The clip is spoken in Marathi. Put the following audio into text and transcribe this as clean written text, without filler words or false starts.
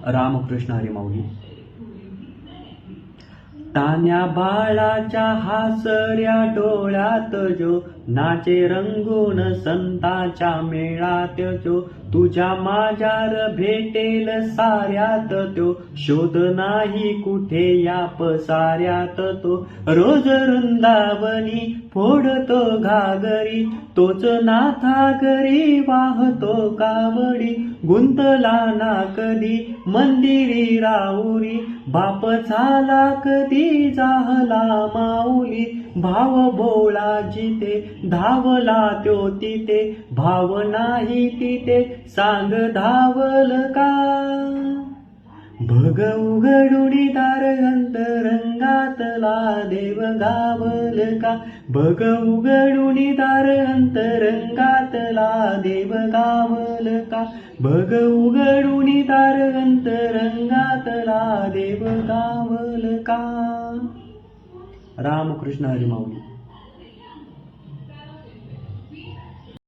रामकृष्ण हरी माऊली. तान्या बाळाच्या हासऱ्या डोळ्यात जो नाचे रंगून संतांच्या मेळात जो, तुझ्या माझ्यार भेटेल साऱ्यात तो, शोध नाही कुठे या पसाऱ्यात तो. रोज वृंदावनी फोडतो घागरी, तोच नाथा घरी वाहतो कावडी. गुंतला ना कधी मंदिरी राऊरी, बाप झाला कधी जाहला माऊली. भाव भोळा जिथे धावला त्यो तिथे, भाव नाही तिथे सांग धावल का. भग उघडुनी दार अंतरंगातला देव गावल का. भग उघडुनी दार अंतरंगातला देव गावल का. भग उघडुनी दार अंतरंगातला देव गावल का. रामकृष्ण हरी माऊली.